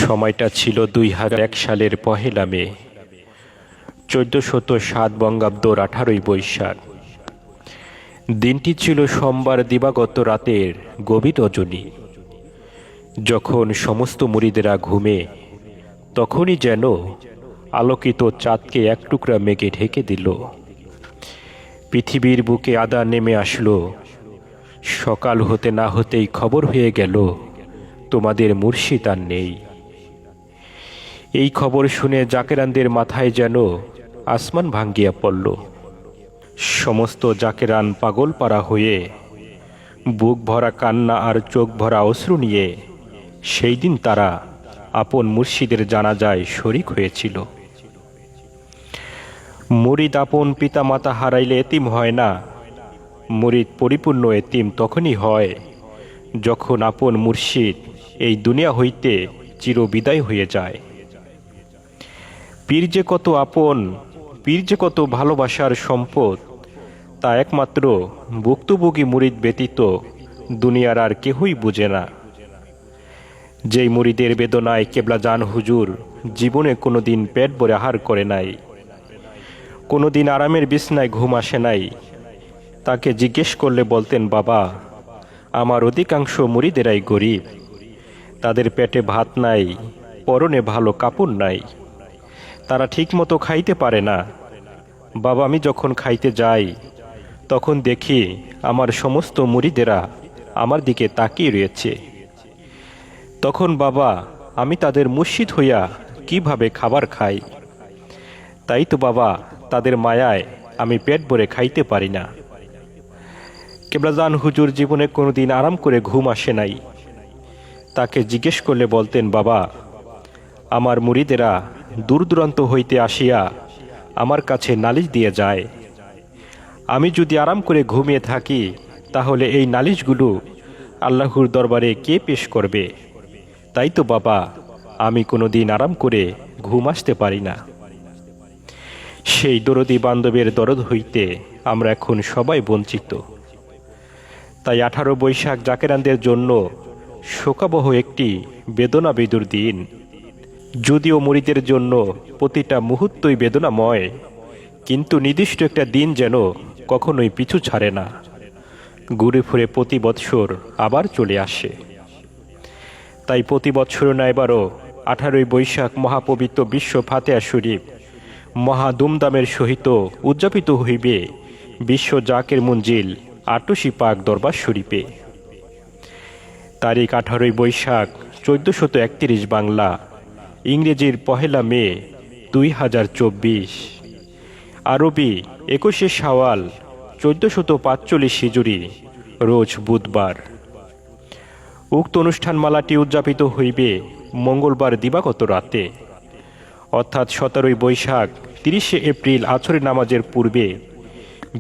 সময়টা ছিল 2001 সালের পহেলা মে, 1407 বঙ্গাব্দর 18ই বৈশাখ। দিনটি ছিল সোমবার দিবাগত রাতের গভীর রজনী। যখন সমস্ত মুরিদেরা ঘুমে, তখনই যেন আলোকিত চাঁদকে এক টুকরা মেঘে ঢেকে দিল। পৃথিবীর বুকে আঁধার নেমে আসলো। সকাল হতে না হতেই খবর হয়ে গেল, তোমাদের মুর্শিদ আর নেই। এই খবর শুনে জাকেরানদের মাথায় যেন আসমান ভাঙ্গিয়া পড়ল। সমস্ত জাকেরান পাগল পাড়া হয়ে বুক ভরা কান্না আর চোখ ভরা অশ্রু নিয়ে সেই দিন তারা আপন মুর্শিদের জানাজায় শরিক হয়েছিল। মুরিদ আপন পিতা মাতা হারাইলে এতিম হয় না, মুরিদ পরিপূর্ণ এতিম তখনই হয় যখন আপন মুর্শিদ এই দুনিয়া হইতে চিরবিদায় হয়ে যায়। পীর যে কত আপন, পীর যে কত ভালোবাসার সম্পদ, তা একমাত্র ভুক্তভোগী মুরিদ ব্যতীত দুনিয়ার আর কেহই বুঝে না। যেই মুরিদের বেদনায় কেবলাজান হুজুর জীবনে কোনোদিন পেট ভরে আহার করে নাই, কোনোদিন আরামের বিছনায় ঘুম আসে নাই, তাকে জিজ্ঞেস করলে বলতেন, বাবা, আমার অধিকাংশ মুরিদেরাই গরিব, তাদের পেটে ভাত নাই, পরনে ভালো কাপড় নাই, তারা ঠিকমতো খাইতে পারে না। বাবা, আমি যখন খাইতে যাই তখন দেখি আমার সমস্ত মুরিদেরা আমার দিকে তাকিয়ে রয়েছে। তখন বাবা, আমি তাদের মুর্শিদ হইয়া কিভাবে খাবার খাই? তাই তো বাবা, তাদের মায়ায় আমি পেট ভরে খাইতে পারি না। কেবলাজান হুজুর জীবনে কোনোদিন আরাম করে ঘুম আসে নাই। তাকে জিজ্ঞেস করলে বলতেন, বাবা, আমার মুরিদেরা দূর দূরান্ত হইতে আসিয়া আমার কাছে নালিশ দিয়ে যায়। আমি যদি আরাম করে ঘুমিয়ে থাকি, তাহলে এই নালিশগুলো আল্লাহর দরবারে কে পেশ করবে? তাই তো বাবা, আমি কোনোদিন আরাম করে ঘুম আসতে পারি না। সেই দরদি বান্ধবের দরদ হইতে আমরা এখন সবাই বঞ্চিত। তাই 18 বৈশাখ জাকেরানদের জন্য শোকাবহ একটি বেদনাবিদুর দিন। যদিও মুরিদের জন্য প্রতিটা মুহূর্তই বেদনাময়, কিন্তু নির্দিষ্ট একটা দিন যেন কখনোই পিছু ছাড়ে না, ঘুরে ফিরে প্রতি বৎসর আবার চলে আসে। তাই প্রতি বৎসর না, এবারও 18ই বৈশাখ মহাপবিত্র বিশ্ব ফাতেহা শরীফ মহা দুমদামের সহিত উদযাপিত হইবে বিশ্ব জাকের মঞ্জিল আটশি পাক দরবার শরীফে। তারিখ 18ই বৈশাখ 1431 বাংলা, ইংরেজির পহেলা মে 2024, আরবি 21 শাওয়াল 1445 হিজরি, রোজ বুধবার। উক্ত অনুষ্ঠানমালাটি উদযাপিত হইবে মঙ্গলবার দিবাগত রাতে, অর্থাৎ 17ই বৈশাখ 30 এপ্রিল আসরের নামাজের পূর্বে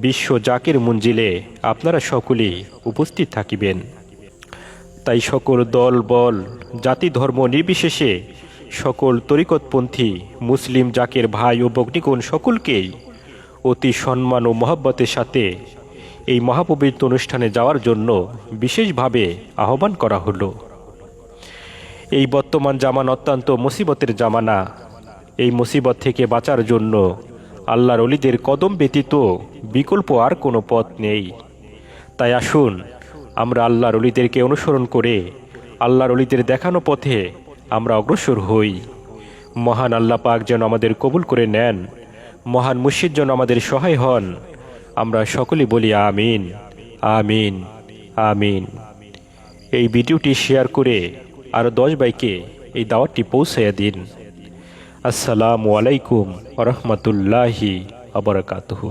বিশ্ব জাকের মঞ্জিলে আপনারা সকলেই উপস্থিত থাকিবেন। তাই সকল দল বল জাতি ধর্ম নির্বিশেষে সকল তরিকতপন্থী মুসলিম জাকের ভাই ও ভগ্নীগণ সকলকেই অতি সম্মান ও মহব্বতের সাথে এই মহাপবিত্র অনুষ্ঠানে যাওয়ার জন্য বিশেষভাবে আহ্বান করা হলো। এই বর্তমান জামান অত্যন্ত মুসিবতের জামানা। এই মুসিবত থেকে বাঁচার জন্য আল্লাহর ওলিদের কদম ব্যতীত বিকল্প আর কোনো পথ নেই। তাই আসুন আমরা আল্লাহর ওলিদেরকে অনুসরণ করে আল্লাহর ওলিদের দেখানো পথে আমরা অগ্রসর হই। মহান আল্লাহ পাক যেন আমাদের কবুল করে নেন, মহান মুর্শিদ যেন আমাদের সহায় হন। আমরা সকলেই বলি আমিন, আমিন, আমিন। এই ভিডিওটি শেয়ার করে আরও 10 ভাইকে এই দাওয়াতটি পৌঁছাইয়া দিন। আসসালামু আলাইকুম ওয়া রাহমাতুল্লাহি ওয়া বারাকাতুহু।